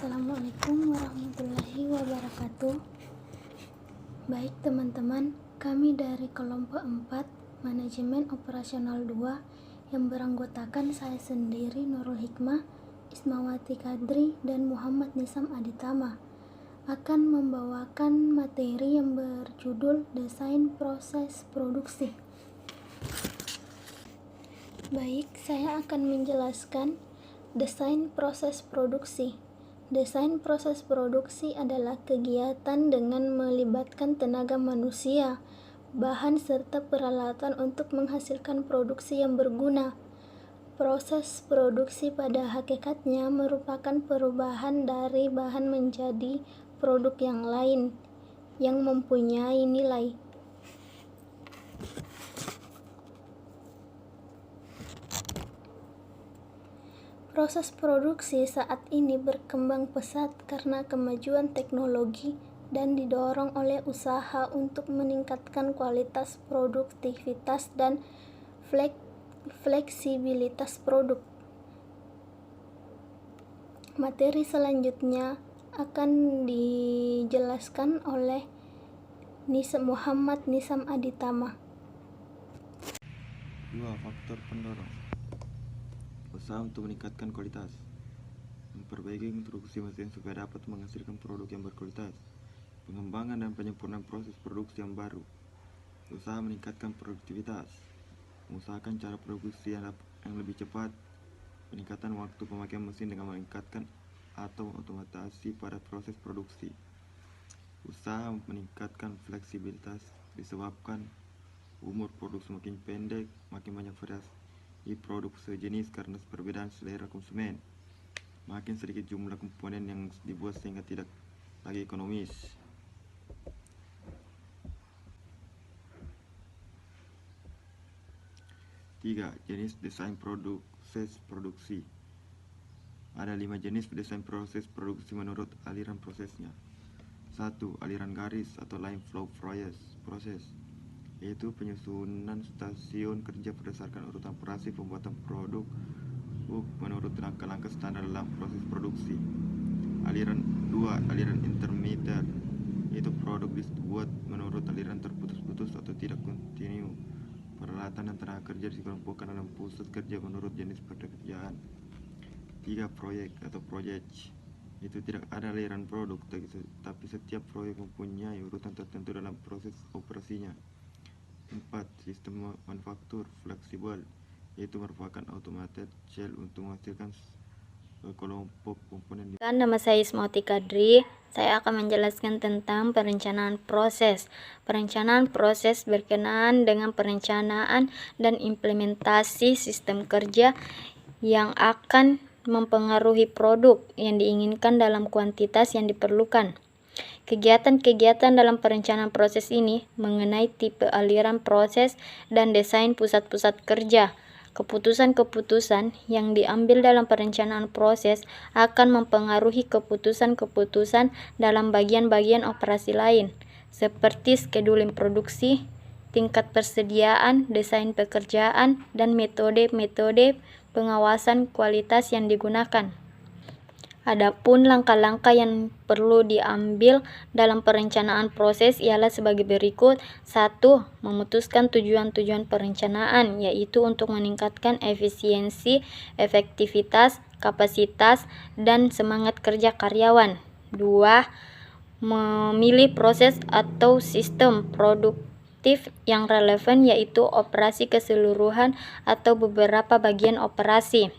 Assalamualaikum warahmatullahi wabarakatuh. Baik teman-teman, kami dari kelompok 4 Manajemen Operasional 2 yang beranggotakan saya sendiri Nurul Hikmah, Ismawati Kadri, dan Muhammad Nisam Aditama akan membawakan materi yang berjudul Desain Proses Produksi. Baik, saya akan menjelaskan desain proses produksi. Desain proses produksi adalah kegiatan dengan melibatkan tenaga manusia, bahan serta peralatan untuk menghasilkan produksi yang berguna. Proses produksi pada hakikatnya merupakan perubahan dari bahan menjadi produk yang lain yang mempunyai nilai. Proses produksi saat ini berkembang pesat karena kemajuan teknologi dan didorong oleh usaha untuk meningkatkan kualitas, produktivitas, dan fleksibilitas produk. Materi selanjutnya akan dijelaskan oleh Muhammad Nisam Aditama. 2. Faktor pendorong. Usaha untuk meningkatkan kualitas, memperbaiki instruksi mesin supaya dapat menghasilkan produk yang berkualitas, pengembangan dan penyempurnaan proses produksi yang baru, usaha meningkatkan produktivitas, mengusahakan cara produksi yang lebih cepat, peningkatan waktu pemakaian mesin dengan meningkatkan atau otomatisasi pada proses produksi, usaha meningkatkan fleksibilitas disebabkan umur produk semakin pendek, makin banyak variasi produk sejenis karena perbedaan selera konsumen, makin sedikit jumlah komponen yang dibuat sehingga tidak lagi ekonomis. 3. Jenis desain proses produksi. Ada 5 jenis desain proses produksi menurut aliran prosesnya. 1. Aliran garis atau line flow proses, yaitu penyusunan stasiun kerja berdasarkan urutan operasi pembuatan produk menurut langkah-langkah standar dalam proses produksi. 2. Aliran intermediate, yaitu produk dibuat menurut aliran terputus-putus atau tidak kontinu. Peralatan dan tenaga kerja dikelompokkan dalam pusat kerja menurut jenis pekerjaan. 3. Proyek atau project, itu tidak ada aliran produk, tapi setiap proyek mempunyai urutan tertentu dalam proses operasinya. 4. Sistem manufaktur fleksibel, yaitu merupakan automated cell untuk menghasilkan kelompok komponen. Nama saya Ismawati Kadri. Saya akan menjelaskan tentang perencanaan proses. Perencanaan proses berkenaan dengan perencanaan dan implementasi sistem kerja yang akan mempengaruhi produk yang diinginkan dalam kuantitas yang diperlukan. Kegiatan-kegiatan dalam perencanaan proses ini mengenai tipe aliran proses dan desain pusat-pusat kerja. Keputusan-keputusan yang diambil dalam perencanaan proses akan mempengaruhi keputusan-keputusan dalam bagian-bagian operasi lain, seperti scheduling produksi, tingkat persediaan, desain pekerjaan, dan metode-metode pengawasan kualitas yang digunakan. Adapun langkah-langkah yang perlu diambil dalam perencanaan proses ialah sebagai berikut. 1. Memutuskan tujuan-tujuan perencanaan, yaitu untuk meningkatkan efisiensi, efektivitas, kapasitas, dan semangat kerja karyawan. 2. Memilih proses atau sistem produktif yang relevan, yaitu operasi keseluruhan atau beberapa bagian operasi.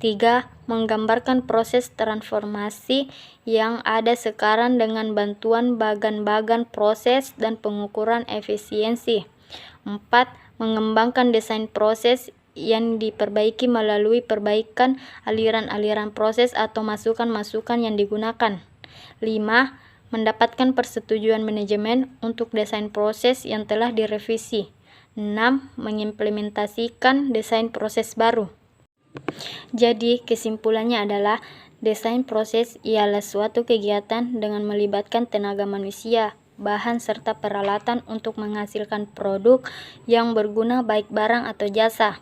3. Menggambarkan proses transformasi yang ada sekarang dengan bantuan bagan-bagan proses dan pengukuran efisiensi. 4. Mengembangkan desain proses yang diperbaiki melalui perbaikan aliran-aliran proses atau masukan-masukan yang digunakan. 5. Mendapatkan persetujuan manajemen untuk desain proses yang telah direvisi. 6. Mengimplementasikan desain proses baru. Jadi, kesimpulannya adalah desain proses ialah suatu kegiatan dengan melibatkan tenaga manusia, bahan serta peralatan untuk menghasilkan produk yang berguna baik barang atau jasa.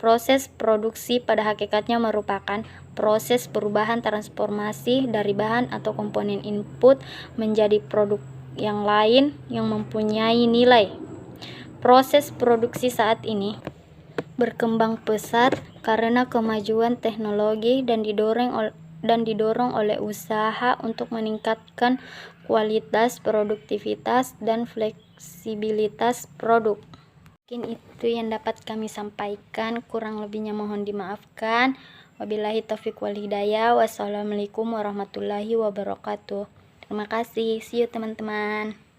Proses produksi pada hakikatnya merupakan proses perubahan transformasi dari bahan atau komponen input menjadi produk yang lain yang mempunyai nilai. Proses produksi saat ini berkembang pesat karena kemajuan teknologi dan didorong oleh usaha untuk meningkatkan kualitas, produktivitas, dan fleksibilitas produk. Mungkin itu yang dapat kami sampaikan, kurang lebihnya mohon dimaafkan. Wabillahi taufiq wal hidayah. Wassalamualaikum warahmatullahi wabarakatuh. Terima kasih. See you teman-teman.